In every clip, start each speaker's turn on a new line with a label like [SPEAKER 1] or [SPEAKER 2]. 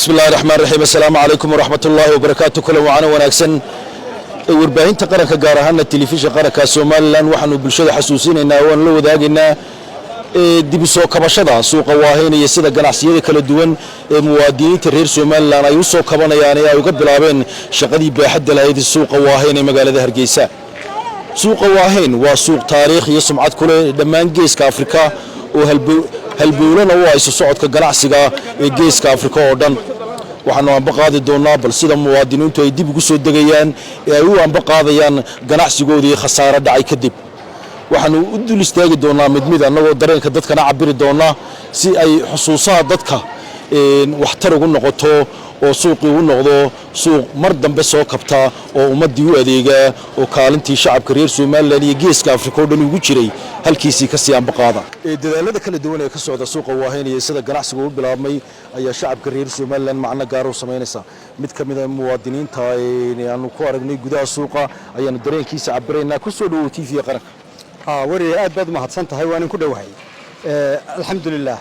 [SPEAKER 1] بسم الله الرحمن الرحيم السلام عليكم ورحمة الله وبركاته كل وعنا وناكسن warbaahinta qaranka gaar ahaan telefishinka qaranka Soomaaliland waxaanu bulshada xasuusinaynaa oo la wadaagnaa dib u soo kabashada suuqa waaheynaya sida ganacsiyada kala duwan ee muwaadiniinta reer Soomaaliland ay u soo kabanayaan ay uga bilaabeen shaqadii baaxadda lahayd suuqa waaheyn ee magaalada Hargeysa suuqa waaheyn waa suuq taariikh iyo sumcad ku leh dhammaan geeska Afrika oo halbowlana u ay socodka ganacsiga ee geeska Afrika oo dhan waxaanu aan baqaadi doonaa bal sida muwaadiniintu ay dib ugu soo degayaan ee ay u anbaqaadayaan ganacsigoodii khasaare dhacay kadib waxaanu u dul istaagi doonaa mid annagoo dareenka dadkana cabiri doonaa si ay xusuusaha dadka waxtar ugu noqoto oo suuqii u noqdo suuq mar dambe soo kabta oo ummadii u adeega oo kaalintii shacabka reer Soomaaliland iyo geeska Afrika oo dhan ugu jiray halkiisii ka sii anbaqaada dadaalada kala duwan ee ka socda suuqa waaheynaya sida ganacsiga u bilaabmay ayaa shacabka reer Soomaaliland macna gaar u sameynaysa mid kamid ah muwaadiniinta aanu ku aragnay gudaha suuqa ayaanu dareenkiisa cabiraynaa ku soo dhawo TV qaranka
[SPEAKER 2] wari aad baad mahadsan tahay waan ku dhawahay alxamdulillah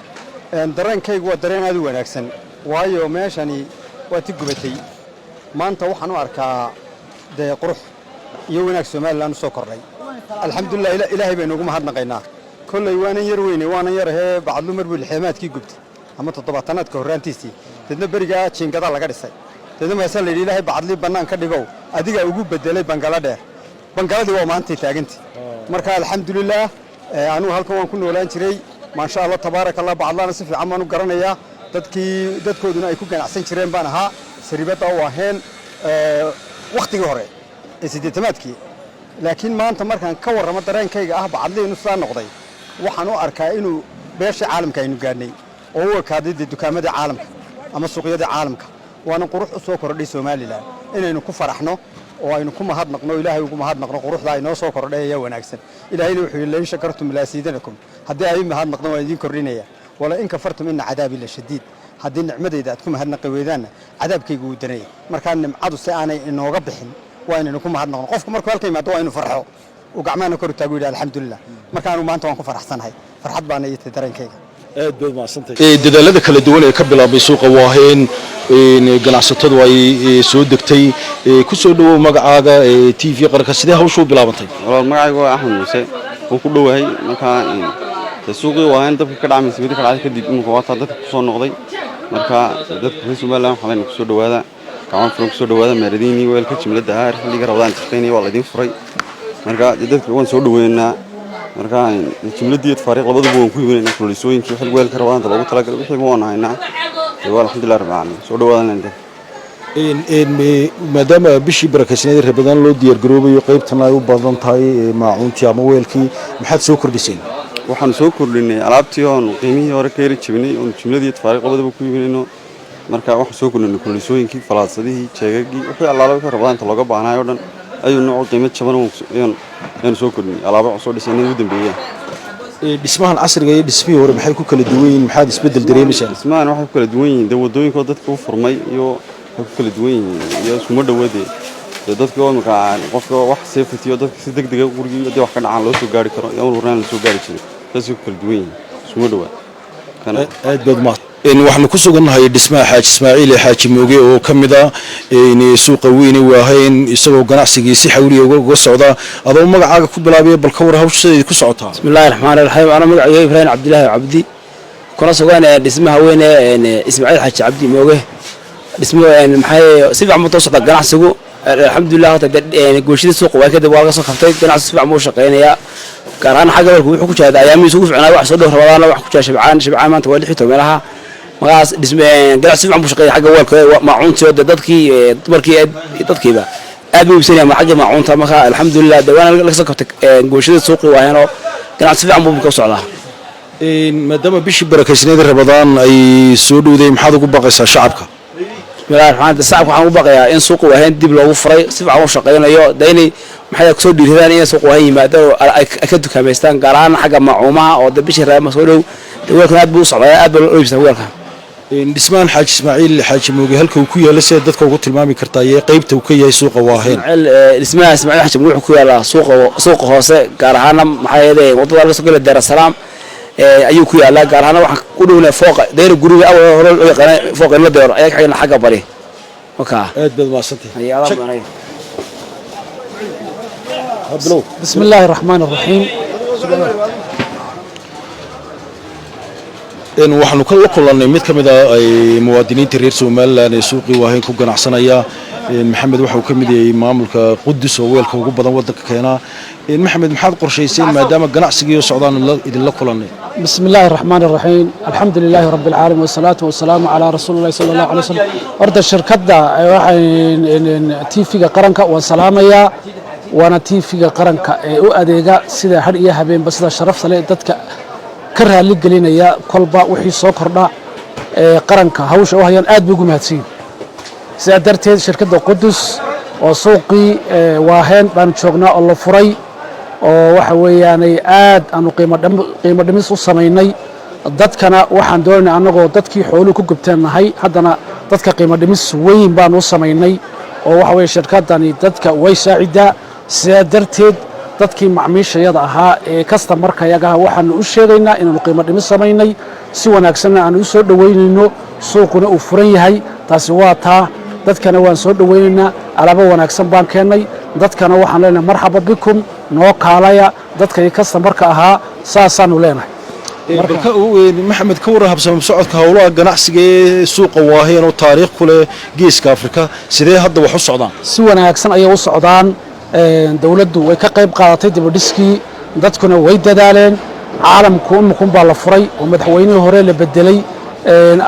[SPEAKER 2] dareenkaygu waa dareen aad u wanaagsan waayo meeshani waa gubatay maanta waxaan u arkaa qurux iyo wanaag Soomaaliland soo kordhay alxamdulillah ilaahay baynu ugu mahadnaqaynaa kullay waanan yar weyne waanan yar bacadlu marbu xeemaadkii gubtay ama 70aadka horaantiisii dadna bariga jiingada laga dhisay dadna ma san ilaahay bacadli banaan ka dhigo adiga ugu bedelay bangaladii waa maanta taagantay marka alxamdulillah anu halkan waan ku noolaan jiray ma sha Allah tabarakallah bacadlana si fiican baan u garanayaa dadkooduna ay ku ganacsan jireen baan ahaa saribada oo aheen waqtigii hore ee 80aadkii laakiin maanta markaan ka warramo dareenkayga ah bacadli inuu soo noqday waxaan u arkaa inuu beesha caalamka aynu gaarnay oo uu kaaday dukaamada caalamka ama suuqyada caalamka waana qurux u soo kordhay Soomaaliland inaynu ku faraxno oo aynu ku mahadnaqno ilaahay ugu mahadnaqno quruxda ay noo soo kordhay ayaa wanaagsan ilaahayna wuxuu leeyahay shakartum la siidanakum haddii ay mahadnaqno waa idin kordhinaya wala in kafartum inna cadaabi la shadiid haddii nicmadayda aad ku mahadnaqi weedaana cadaabkaygu uu daray marka nimcadu si aanay inooga bixin waa inaynu ku mahadnaqno qofku markuu halka yimaado waa inuu farxo uu gacmaha kor u taago ilaahay alxamdulillah marka aanu maanta waan ku faraxsanahay farxad baan ay tahay dareenkayga
[SPEAKER 1] aad baad maasantay dadaalada kala duwan ee ka bilaabay suuqa waaheyn ganacsatadu ay soo degtay ku soo dhawow magacaaga TV qaranka sidee hawshu bilaabantay
[SPEAKER 3] walaal magacaygu waa Axmed Muuse oo ku dhawahay marka suuqii waaheyn dadka ka dhacay sidii ka dhacay kadib inuu waata dadka ku soo noqday marka dadka reer Soomaaliland waxaan ku soo dhawaada gacan furan ku soo dhawaada meeradiini weelka jimlada ah xilliga Ramadaan taqeynay waa la idin furay marka dadka waan soo dhaweynaa marka jimladii fariiq labaduba waan ku yimaanaa kulisooyinkii xil weelka Ramadaan lagu talagalay wixii waan haynaa alxamdulillah rabbil aalamiin soo dhawaadana
[SPEAKER 1] maadaama bishii barakaysanay Ramadaan loo diyaar garoobayo qaybtan ay u badan tahay maacuuntii ama weelkii maxaad soo kordhiseen
[SPEAKER 3] waxaan soo kordhinay alaabtii oo qiimihii hore ka yar jibinay oo jimladii fariiq labaduba ku yimaanayno marka waxaan soo kordhinay kulisooyinkii falaasadihii jeegagii wixii allaala wixii Ramadaanta looga baahnaayo oo dhan ayuu nooc qiimo jaban oo soo kordhinay alaabo soo dhisnay ugu dambeeyay
[SPEAKER 1] dhismahan casriga iyo dhismihii hore maxay ku kala duwan yihiin maxaad isbedel dareemaysaa
[SPEAKER 3] dhismahan waxay ku kala duwan yihiin wadooyinka dadka u furmay iyo waxay ku kala duwan yihiin iyo isuma dhawaadeen dadka oo marka qofka wax safety iyo dadka si degdeg ah guriga wax ka dhacaan loo soo gaari karo iyo warnaan la soo gaari jiray taasi ku kala duwan yihiin isuma dhawaad
[SPEAKER 1] kana aad baad ma waxaanu ku sugannahay dhismaha Xaaji Ismaaciil Xaaji Mooge oo kamid ah suuqa weyn ee waaheyn isagoo ganacsiga si xawli uga socda adoo magacaaga ku bilaabay bal ka war hawshadeeda ku socotaa
[SPEAKER 4] bismillaahir rahmaanir rahiim ana magacayga Ibrahim Cabdilaahi Cabdi kuna sugan dhismaha weyn ee Ismaaciil Xaaji Cabdi Mooge dhismaha maxay si fiican u socda ganacsigu alxamdulillah gooshida suuqa waa kadib waa ka soo kaftay ganacsi si fiican u shaqeynaya gaaraan xagga warku wuxuu ku jeedaa ayaamihiisa ugu fiicnaa wax soo dhow Ramadaan wax ku jeedaa shibcaan maanta waa 16 meelaha magaas dhismeen ganacsi fiican buu shaqeeyay xagga weelka maacuuntii dadkiiba aad buu ibsanaya ma xagga maacuunta marka alxamdulillah dawaan laga soo kabtay gooshada suuqi waayno ganacsi fiican buu ka socdaa
[SPEAKER 1] maadaama bishii barakaysanay Ramadaan ay soo dhowday maxaad ugu baqaysaa shacabka
[SPEAKER 4] bismillaahir rahmaanir rahiim waxaan ugu baqayaa in suuqu waaheyn dib loogu furay si fiican u shaqeynayo daynay maxay ku soo dhiiradaan in suuqu waaheyn yimaado ay ka dukaameystaan gaar ahaan xagga maacuumaha oo bishii Ramadaan soo dhow weelkan aad buu socdaa aad buu u iibsan weelka
[SPEAKER 1] dhismaan Xaaji Ismaaciil Xaaji Mooge halka uu ku yaalo si dadka ugu tilmaami kartaa ee qaybta uu ka yahay suuqa waaheyn
[SPEAKER 4] dhismaha Ismaaciil Xaaji Mooge wuxuu ku yaalaa suuqa hoose gaar ahaan maxay wadada laga soo galay Dar es Salaam ayuu ku yaalaa gaar ahaan waxaan ku dhownahay fooqa dayr guriga awal hore loo yaqaan fooqa la deero ayaa xigna xagga bari marka
[SPEAKER 1] aad baad maasantahay
[SPEAKER 4] ayaa banay
[SPEAKER 5] بسم الله الرحمن الرحيم
[SPEAKER 1] waxaanu ka kulannay mid ka mid ah ay muwaadiniinta reer Soomaaliland ee suuqii waahayn ku ganacsanaya maxamed waxa uu ka mid yahay maamulka Qudus oo weelka ugu badan wadanka keena maxamed maxaad qorshayseen maadaama ganacsiga iyo socdaan idin la kulannay
[SPEAKER 5] بسم الله الرحمن الرحيم الحمد لله رب العالمين والصلاة والسلام على رسول الله صلى الله عليه وسلم أرد الشركة تيفيga qaranka waan salaamaya وانا تيفيga qaranka ee u adeega sida har iyo habeen basda sharafta leh dadka ka raali gelinaya kolba wixii soo kordha ee qaranka hawsha u hayaan aad ugu mahadsan sida darteed shirkadda Qudus oo suuqii waaheen baan joognaa oo la furay oo waxa weeyaan aad aanu qiimo dhimis u sameynay dadkana waxaan doonaynaa anagoo dadkii xooluhu ku gubteenahay haddana dadka qiimo dhimis weyn baan u sameynay oo waxa weeye shirkadani dadka way saacidaa sida darteed dadkii macmiishayada ahaa ee customerkayaga waxaan u sheegaynaa inaanu qiimo dhimis sameynay si wanaagsan aan u soo dhaweynayno suuquna uu furan yahay taasi waa taa dadkana waan soo dhaweynaynaa alaabo wanaagsan baan keenay dadkana waxaan leenahay marxaba bikum noo kaalaya dadkii customerka ahaa saasaanu leenahay
[SPEAKER 1] marka maxamed ka warhabsan socodka hawlaha ganacsiga ee suuqa waahayn oo taariikh ku leh geeska Afrika sidee hadda wax u socdaan
[SPEAKER 5] si wanaagsan ayay u socdaan dawladdu way ka qayb qaadatay dibadhiskii dadkuna way dadaaleen caalamku umkun baa la furay oo madaxweynihii hore la bedelay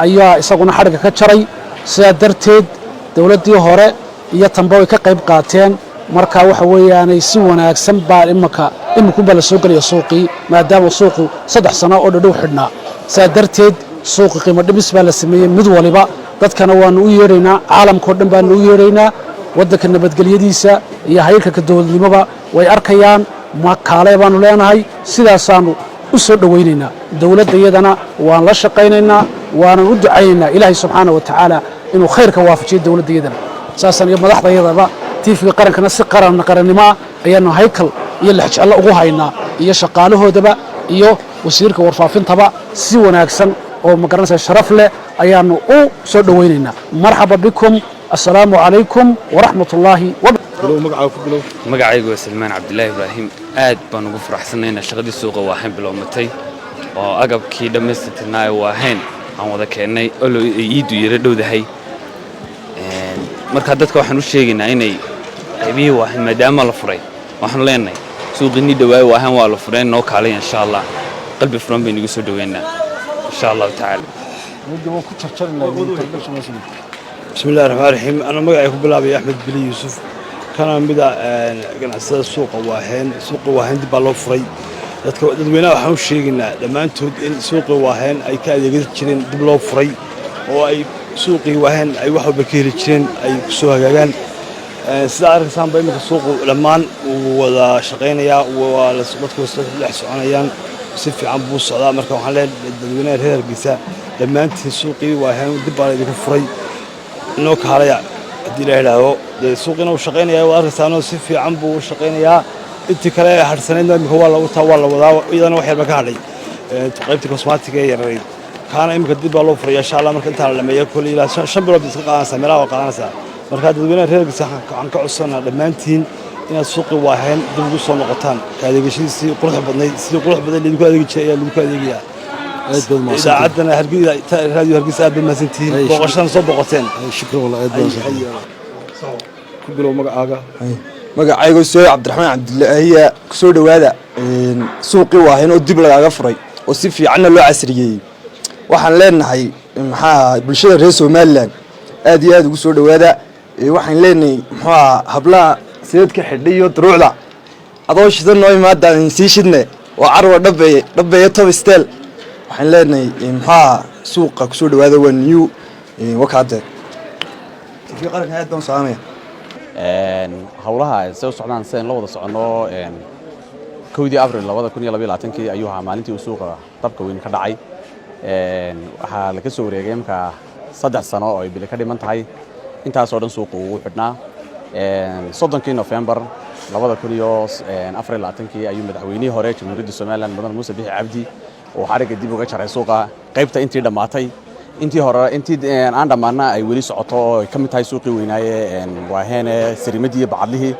[SPEAKER 5] ayaa isaguna xariga ka jaray sida darteed dawladdii hore iyo tanba way ka qayb qaateen marka waxa weeyaan si wanaagsan baa imikun baa la soo galaya suuqii maadaama suuqu 3 sano oo dhadhow xidhnaa sida darteed suuqi qiimo dhimis baa la sameeyay mid waliba dadkana waanu u yeeraynaa caalamka oo dhan baanu u yeeraynaa wadanka nabadgelyadiisa iyo hay'adka dawladnimada way arkayaan ma kaale baanu leenahay sidaasaanu u soo dhaweynaynaa dawladda iyadana waan la shaqaynaynaa waana u ducaynaynaa ilaahay subxaanahu wa ta'aala inuu khayrka waafajiyo dawladda iyadana saasan iyo madaxda iyadaba tiifiga qarankana si qarannimo ayaanu haykal iyo lixjeclo ugu haynaa iyo shaqaalahoodaba iyo wasiirka warfaafintaba si wanaagsan oo magaranaysa sharaf leh ayaanu u soo dhaweynaynaa marxaba bikum assalaamu calaykum waraxmatullaahi
[SPEAKER 6] magacaygu waa Salmaan Cabdilaahi Ibraahim aad baan ugu faraxsanaynaa shaqadii suuqa waahayn bilowmatay oo agabkii dhammaystirnaa waahayn aan wada keennay oo iidu yara dhowdahay marka dadka waxaan u sheegaynaa inay qaybihii waahayn maadaama la furay waxaan leenahay suuqii dhawaay waahayn waa la furay noo kaalay insha Allah qalbi furan baynu ugu soo dhaweynaa insha Allah ta'ala
[SPEAKER 7] بسم الله الرحمن الرحيم أنا مقعي كبلابي أحمد بلي يوسف كان مدى قناصة سوق واهين دي بالو فري dadweynaha waxaan u sheegaynaa dhammaantood in suuqii waahayn ay ka adeegsan jireen dib loo furay oo ay suuqii waahayn ay wax walba ka heli jireen ay ku soo hagaagaan sida arkaysaan ba imika suuqu dhammaan uu wada shaqaynayaa waa dadku dhex soconayaan si fiican buu socdaa marka waxaan leeyahay dadweynaha reer Hargeysa dhammaantiin suuqii waahayn dib baa idinku furay inoo kaalaya haddii la yidhaahdo suuqina uu shaqaynayaa waa arkaysaan si fiican buu u shaqaynayaa intii kale harsaneedna imika waa la wadaa iyadana wax yarba ka hadhay qaybtii cosmetiga ee yareed kaana imika dib baa loo furay insha Allah marka inta la dhameeyo kulli ilaa 5 bilood iska qaadanaysa meelaha waa qaadanaysa marka dadweynaha reer Hargeysa waxaan ka codsanaa dhammaantiin inaad suuqii waahayn dib ugu soo noqotaan ka adeegashadiisii qurux badnayd sidii qurux badan lidinku adeegi jiray ayaa lidinku adeegayaa idaacadana raadiyo Hargeysa aad baad mahadsantihiin booqashada soo booqateen
[SPEAKER 1] shukran walaal aad baad ku bilow magacaaga
[SPEAKER 8] magacaygu soo Cabdiraxmaan Cabdilaahi ku soo dhawaada suuqii waahayn oo dib lagaga furay oo si fiican loo casriyeeyay waxaan leenahay maxaa bulshada reer Soomaaliland aad iyo aad ugu soo dhawaada waxaan leenahay maxaa hablaha sidadka xidhiyo duruucda adoo shidan noo imaadaan si shidne oo carwa dhabeeye top stel waxaan leenahay maxaa suuqa ku soo dhawaada waa new wakaade tiifiga qaranka aad baan salaamay
[SPEAKER 9] hawlaha soo socdaan seen la wada socono 1 Abriil 2022 ayuu ahaa maalintii uu suuqa dabka weyn ka dhacay waxaa la ka soo wareegay marka 3 sano oo ay bil ka dhiman tahay intaas oo dhan suuqa uu xidhnaa 30 November 2024 ayuu madaxweynihii hore Jamhuuriyadda Soomaaliland Mudane Muuse Bixi Cabdi oo xariga dib uga jaray suuqa qaybta intii dhamaatay intii hore intii aan dhamaana ay weli socoto oo ay kamid tahay suuqii weynaaye waaheen sarimadii iyo bacadlihii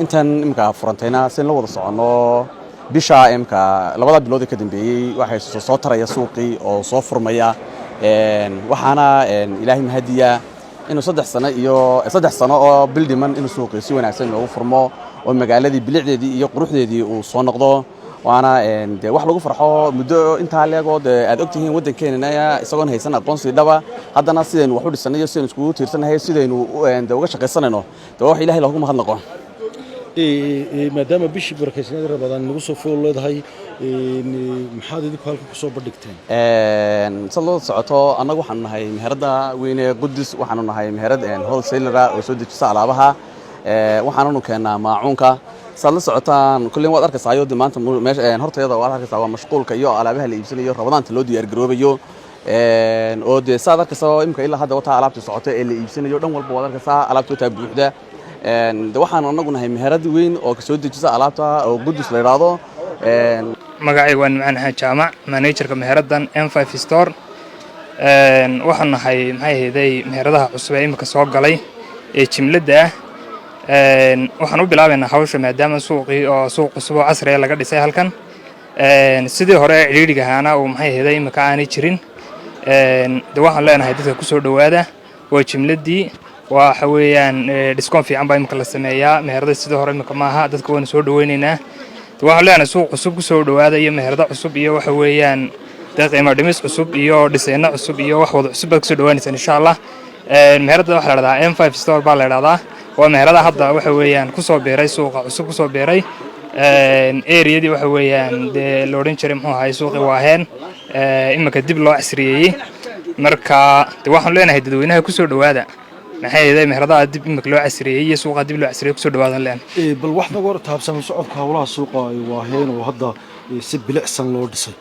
[SPEAKER 9] intan imka furantayna si la wada socono bisha imka labada bilood ka dambeeyay waxay soo taraya suuqii oo soo furmaya waxaana ilaahay mahadiya inuu 3 sano oo bildiman inuu suuqii si wanaagsan loogu furmo oo magaaladii bilicdeedii iyo quruxdeedii uu soo noqdo waana wax lagu farxo muddo inta leegood aad ogtihiin wadankeena isagoon haysan aqoonsi dhaba haddana sideen wax u dhisanayo sideen isku tiirsanahay sideen uga shaqaysanayno wax ilaahay loogu mahadnaqo
[SPEAKER 1] maadaama bishii barakaysanada Ramadaan nagu soo fool leedahay maxaad idinku halka ku soo bandhigteen
[SPEAKER 9] saloo socoto anagu waxaan nahay meherada weyn ee Qudus waxaan nahay meherad wholesaler oo soo dejisa alaabaha waxaanu keenaa maacuunka saloo socotaan kulleen waad arkaysaa maanta meesha hortayada waad arkaysaa waa mashquulka iyo alaabaha la iibsanayo Ramadaanta loo diyaar garoobayo oo de saad arkaysaa imka ilaa hadda wata alaabta socota ee la iibsanayo dhan walba waad arkaysaa alaabta taa buuxda waxaan anagu nahay meherad weyn oo ka soo dejisa alaabta oo Qudus la yiraahdo
[SPEAKER 10] magacaygu waa Nimcaan Jaamac managerka meheradan M5 store waxaan nahay maxay ahayd meheradaha cusub ee imka soo galay ee jimlada waxaan u bilaabaynaa hawsha maadaama suuqii oo suuq cusub oo casri ah laga dhisay halkan sidii hore ciriiriga ahaana oo maxay ahayd imka aanay jirin waxaan leenahay dadka ku soo dhawaada waa jimladii waxa weeyaan discount fiican baa imka la sameeyaa meherada sidii hore imka maaha dadka waan soo dhaweynaynaa waxaan leenahay suuq cusub ku soo dhawaada iyo meherada cusub iyo waxa weeyaan qiimo dhimis cusub iyo dhisayna cusub iyo wax wada cusub ku soo dhawaanaysan insha Allah meherada waxa la yiraahdaa M5 store baa la yiraahdaa waa meherada hadda waxa weeyaan ku soo beeray suuqa cusub ku soo beeray area-dii waxa weeyaan la oran jiray muxuu ahay suuqi waaheen imka dib loo casriyeeyay marka waxaan leenahay dadweynaha ku soo dhawaada maxay ahayd meherada dib imka loo casriyeeyay iyo suuqa dib loo casriyeeyay ku soo dhawaadan leen
[SPEAKER 1] bal wax naga hor taabsan socodka hawlaha suuqa waaheen oo hadda si bilicsan loo dhisay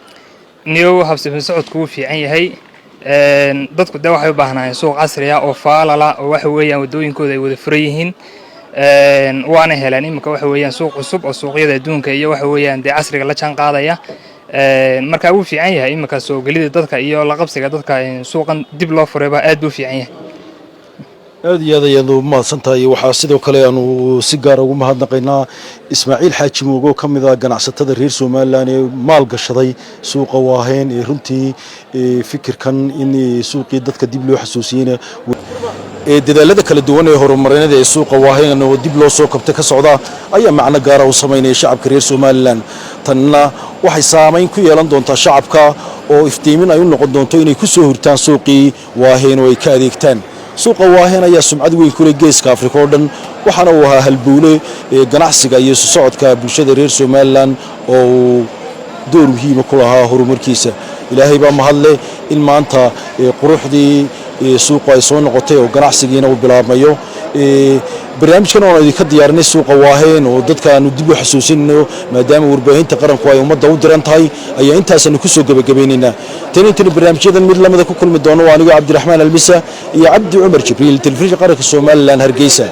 [SPEAKER 10] niyo habsan socodku fiican yahay dadku waxay u baahnayeen suuq casri ah oo faalala oo waxa weeyaan wadooyinkooda ay wada furan yihiin waana helaan imka waxa weeyaan suuq cusub oo suuqyada adduunka iyo waxa weeyaan casriga la jaan qaadaya marka uu fiican yahay imka soo galida dadka iyo la qabsiga dadka suuqan dib loo furayba aad buu fiican yahay
[SPEAKER 1] aad iyo aad ayaad u mahadsantahay waxaa sidoo kale aanu si gaar ugu mahadnaqaynaa Ismaaciil Xaaji Moogo ka mid ah ganacsatada reer Soomaaliland ee maal gashaday suuqa waaheen ee runtii fikirkan in suuqii dadka dib loo xasuusiyay dadaalada kala duwan ee horumarineed ee suuqa waaheen oo dib loo soo kabtay ka socda ayaa macna gaar ah u sameynaya shacabka reer Soomaaliland tanna waxay saameyn ku yeelan doontaa shacabka oo iftiimin ay u noqon doonto inay ku soo hurtaan suuqii waaheen oo ay ka adeegtaan suuqa waaheen ayaa sumcad weyn ku leh geeska Afrika oo dhan waxaana uu ahaa halbuule ganacsiga iyo socodka bulshada reer Soomaaliland oo door muhiim ah ku lahaa horumarkiisa ilaahay baa mahadle in maanta quruxdii suuqa ay soo noqotay oo ganacsigiina uu bilaabmayo barnaamijkan oo idinka diyaarinay suuqa waaheen oo dadka aanu dib u xasuusinayno maadaama warbaahinta qaranku ay ummadda u diran tahay ayaa intaasna ku soo gabagabeynayna tan barnaamijyadan mid lamada ku kulmi doono waa aniga Cabdiraxmaan Almisa iyo Cabdi Umar Jibriil telefishinka qaranka Soomaaliland Hargeysa